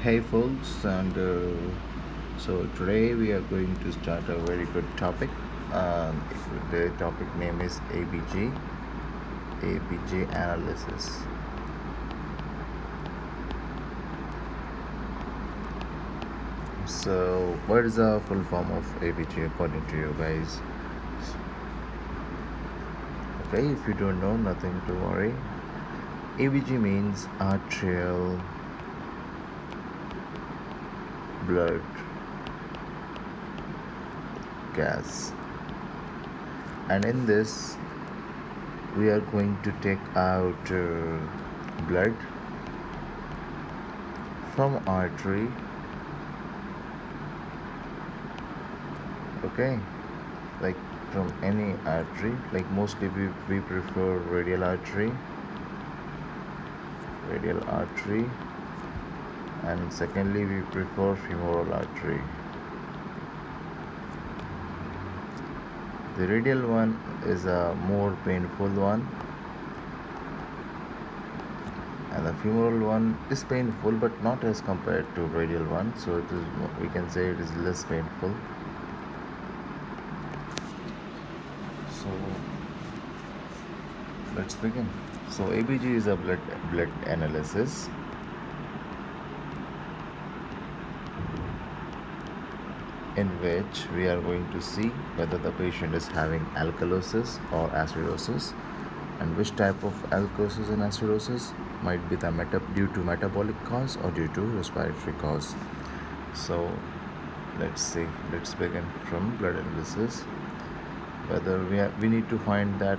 Hey folks, and so today we are going to start a very good topic. The topic name is ABG analysis. So, what is the full form of ABG according to you guys? Okay, if you don't know, nothing to worry. ABG means arterial blood gas, and in this we are going to take out blood from artery. Okay, like from any artery, like mostly we prefer radial artery, and secondly we prefer femoral artery. The radial one is a more painful one, and the femoral one is painful but not as compared to radial one, so it is, we can say it is less painful. So let's begin. So ABG is a blood analysis. In which we are going to see whether the patient is having alkalosis or acidosis, and which type of alkalosis and acidosis might be due to metabolic cause or due to respiratory cause. So let's begin from blood analysis. Whether we need to find that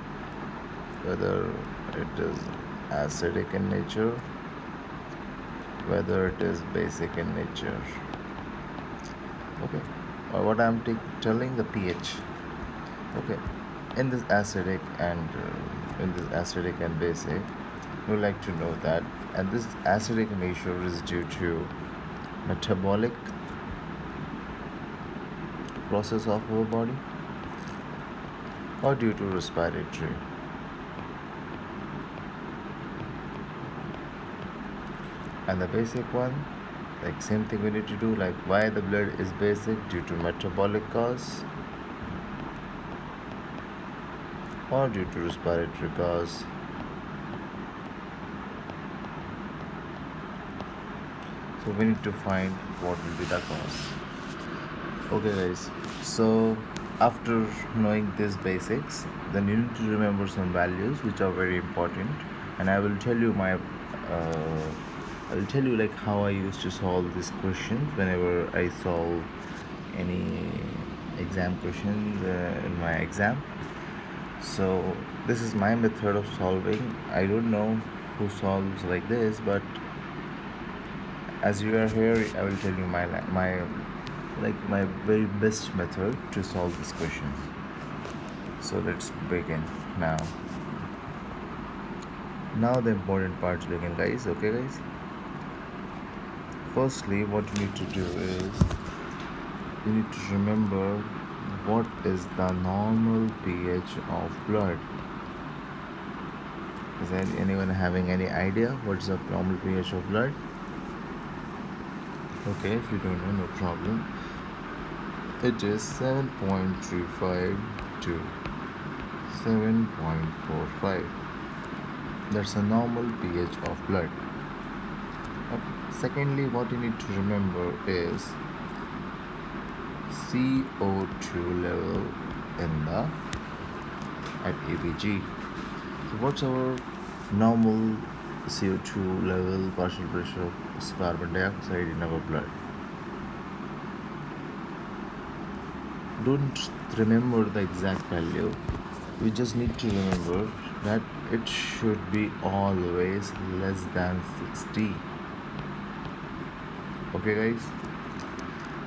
whether it is acidic in nature, whether it is basic in nature. Okay, what I'm telling, the pH. Okay, in this acidic and basic, we like to know that, and this acidic nature is due to metabolic process of our body or due to respiratory. And the basic one, like same thing we need to do, like why the blood is basic, due to metabolic cause or due to respiratory cause. So we need to find what will be the cause. Okay guys, so after knowing these basics, then you need to remember some values which are very important, and I will tell you I'll tell you like how I used to solve these questions whenever I solve any exam questions in my exam. So this is my method of solving. I don't know who solves like this, but as you are here, I will tell you my very best method to solve this question. So let's begin now. Now the important parts begin, guys. Okay, guys. Firstly, what you need to do is you need to remember what is the normal pH of blood. Is anyone having any idea what's the normal pH of blood? Okay, if you don't know, no problem. It is 7.35 to 7.45. That's a normal pH of blood. Okay. Secondly, what you need to remember is CO2 level at ABG. So what's our normal CO2 level, partial pressure of carbon dioxide in our blood? Don't remember the exact value. We just need to remember that it should be always less than 60. Okay guys,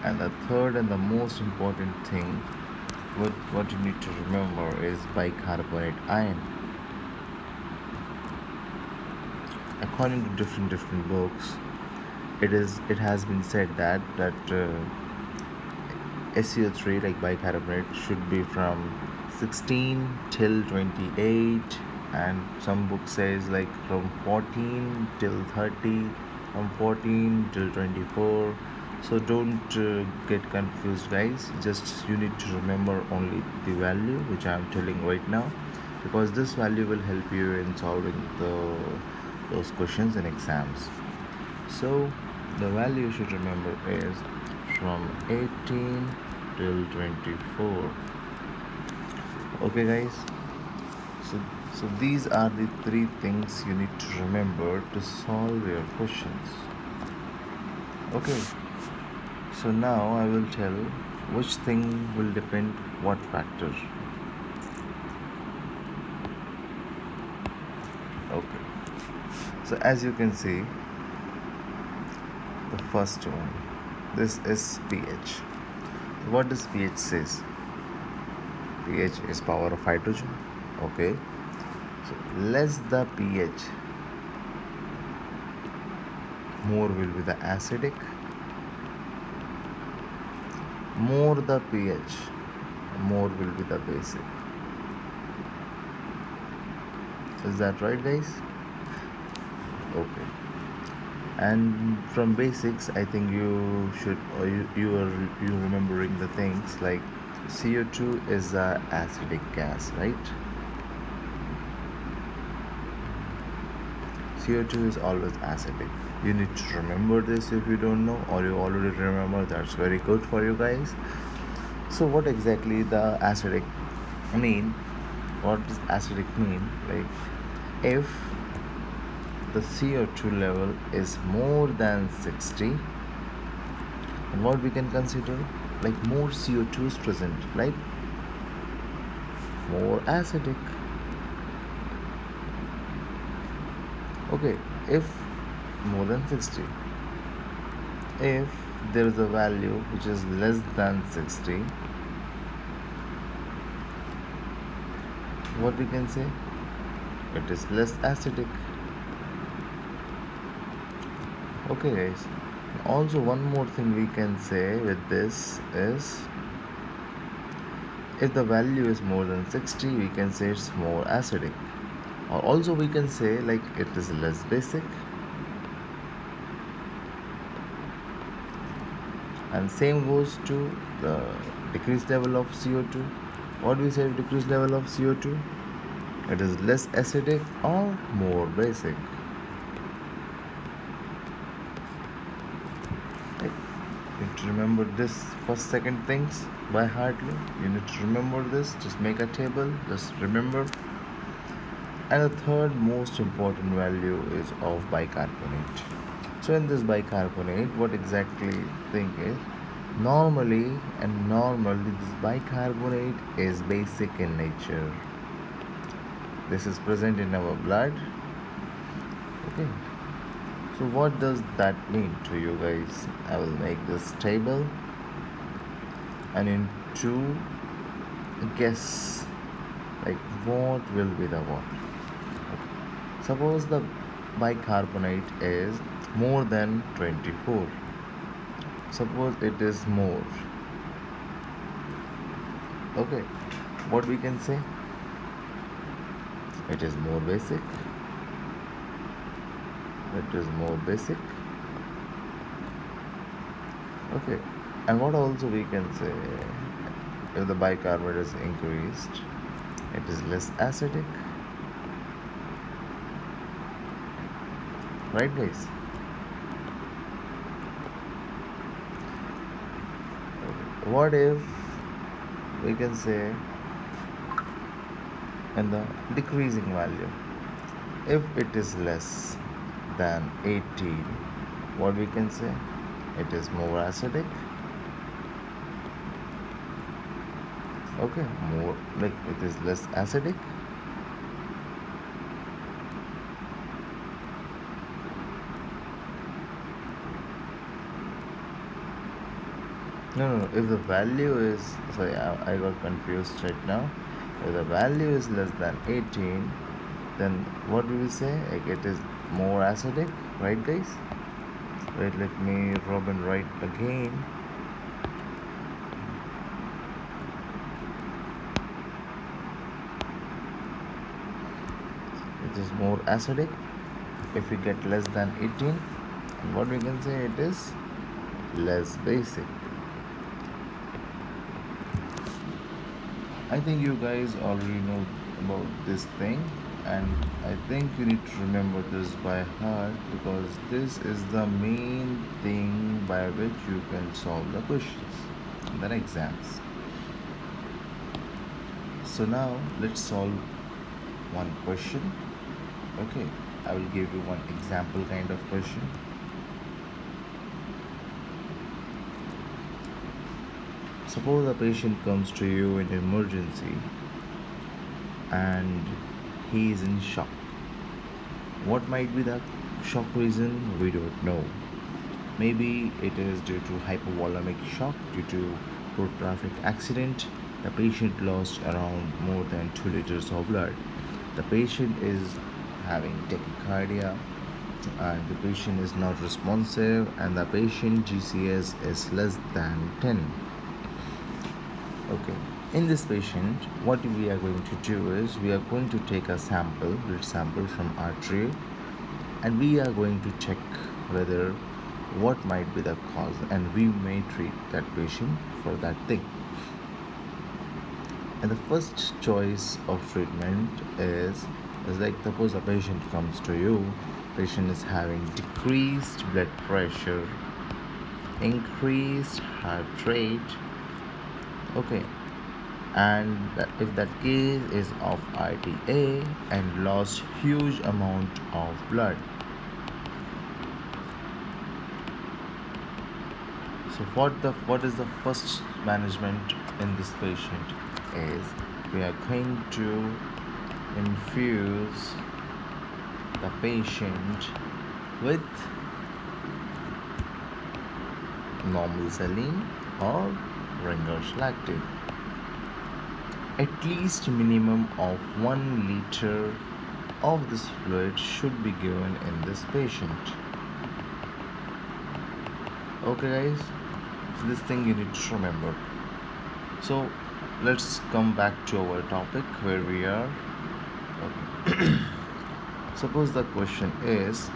and the third and the most important thing, what you need to remember is bicarbonate ion. According to different books, it has been said that SCO3, like bicarbonate, should be from 16 till 28, and some book says like from 14 till 30, from 14 till 24. So don't get confused, guys. Just you need to remember only the value which I am telling right now, because this value will help you in solving those questions in exams. So the value you should remember is from 18 till 24. Okay, guys. So these are the three things you need to remember to solve your questions. Okay. So now I will tell which thing will depend what factor. Okay. So as you can see, the first one, this is pH. What does pH says? pH is power of hydrogen. Okay. So less the pH, more will be the acidic. More the pH, more will be the basic. Is that right, guys? Okay. And from basics, I think you should, or you remembering the things like CO2 is a acidic gas, right? CO2 is always acidic. You need to remember this. If you don't know, or you already remember, that's very good for you guys. So what exactly the acidic mean? What does acidic mean? Like, if the CO2 level is more than 60, and what we can consider, like more CO2 is present, like more acidic. Okay, if more than 60, if there is a value which is less than 60, what we can say, it is less acidic. Okay, guys. Also, one more thing we can say with this is, if the value is more than 60, we can say it's more acidic. Or also we can say like it is less basic. And same goes to the decreased level of CO2. What we say, decreased level of CO2? It is less acidic or more basic. Right? You need to remember this first second things by heartly. You need to remember this. Just make a table. Just remember. And the third most important value is of bicarbonate. So in this bicarbonate, what exactly thing is, normally this bicarbonate is basic in nature. This is present in our blood. Okay. So what does that mean to you guys? I will make this table, and in two, guess like what will be the what. Okay. Suppose the bicarbonate is more than 24. Suppose it is more. Okay. What we can say? It is more basic. It is more basic. Okay. And what also we can say, if the bicarbonate is increased, it is less acidic. Right, guys? What if we can say in the decreasing value, if it is less than 18, what we can say, it is more acidic. Okay, more like it is less acidic. No. If the value is, sorry, I got confused right now. If the value is less than 18, then what do we say? Like it is more acidic, right, guys? Wait, let me Robin write again. It is more acidic if we get less than 18. what we can say, it is less basic. I think you guys already know about this thing, and I think you need to remember this by heart because this is the main thing by which you can solve the questions in the exams. So now let's solve one question. Okay, I will give you one example kind of question. Suppose a patient comes to you in emergency and he is in shock. What might be the shock reason? We don't know. Maybe it is due to hypovolemic shock due to road traffic accident. The patient lost around more than 2 liters of blood. The patient is having tachycardia and the patient is not responsive and the patient GCS is less than 10. Okay, in this patient, what we are going to do is we are going to take a blood sample from artery, and we are going to check whether what might be the cause, and we may treat that patient for that thing. And the first choice of treatment is like suppose a patient comes to you, patient is having decreased blood pressure, increased heart rate. Okay, and if that case is of RTA and lost huge amount of blood. So what is the first management in this patient is we are going to infuse the patient with normal saline or Ringer's lactate. At least minimum of 1 liter of this fluid should be given in this patient. Okay guys, so this thing you need to remember. So let's come back to our topic where we are. Okay. Suppose the question is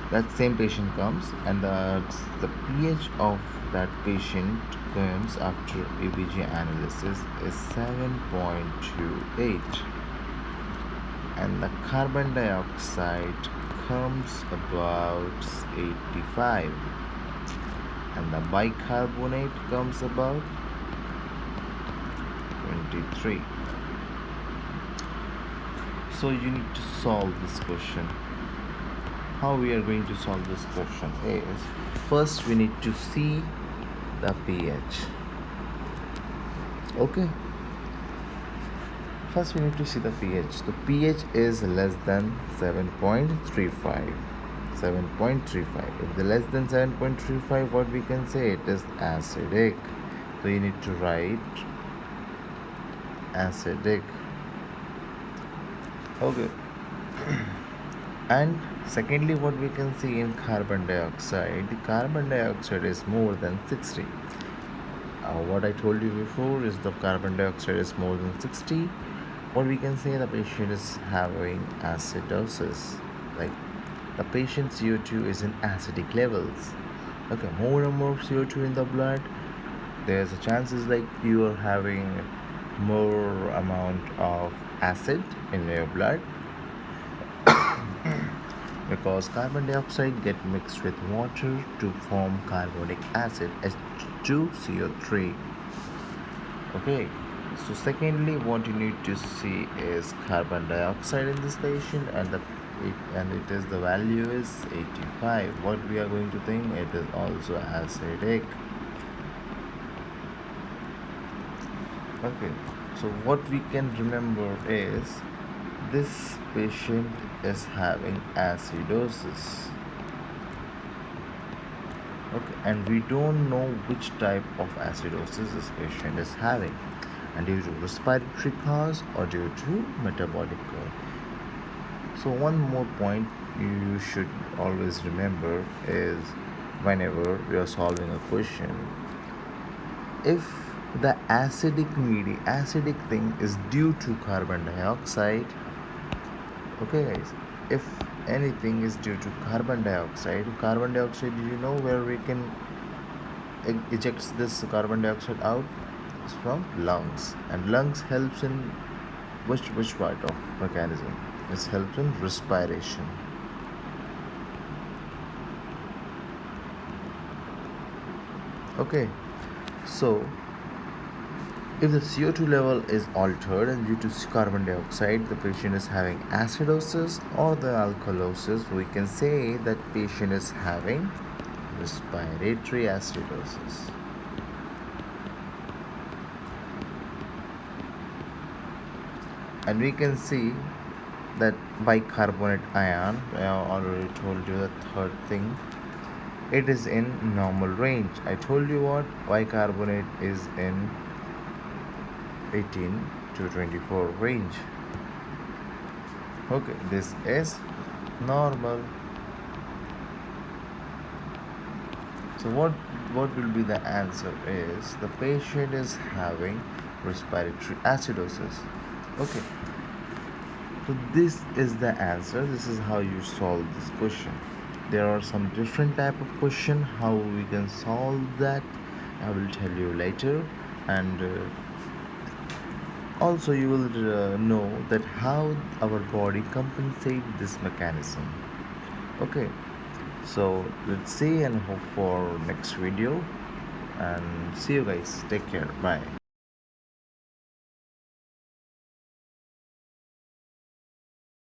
that same patient comes and the pH of that patient comes after ABG analysis is 7.28 and the carbon dioxide comes about 85 and the bicarbonate comes about 23. So you need to solve this question. How we are going to solve this question is first we need to see the pH. Okay, first we need to see the pH. The pH is less than 7.35. If the less than 7.35, what we can say, it is acidic. So you need to write acidic. Okay. And secondly, what we can see in carbon dioxide, the carbon dioxide is more than 60. What I told you before is the carbon dioxide is more than 60. What we can say, the patient is having acidosis, like the patient CO2 is in acidic levels. Okay, more and more CO2 in the blood, there's a chances like you are having more amount of acid in your blood because carbon dioxide get mixed with water to form carbonic acid H2CO3. Okay, so secondly, what you need to see is carbon dioxide in this patient, and it is the value is 85. What we are going to think, it is also acidic. Okay, so what we can remember is this patient is having acidosis. Okay, and we don't know which type of acidosis this patient is having, and due to respiratory cause or due to metabolic cause. So one more point you should always remember is whenever we are solving a question, if the acidic thing is due to carbon dioxide, okay guys, if anything is due to carbon dioxide, do you know where we can ejects this carbon dioxide out? It's from lungs, and lungs helps in which part of mechanism? It helps in respiration. Okay, so if the CO2 level is altered and due to carbon dioxide, the patient is having acidosis or the alkalosis, we can say that patient is having respiratory acidosis. And we can see that bicarbonate ion, I already told you the third thing, it is in normal range. I told you what bicarbonate is in 18 to 24 range. Okay, this is normal. So what will be the answer is the patient is having respiratory acidosis. Okay, so this is the answer. This is how you solve this question. There are some different type of question how we can solve that. I will tell you later, and also you will know that how our body compensate this mechanism. Okay, so let's see and hope for next video, and see you guys. Take care. Bye.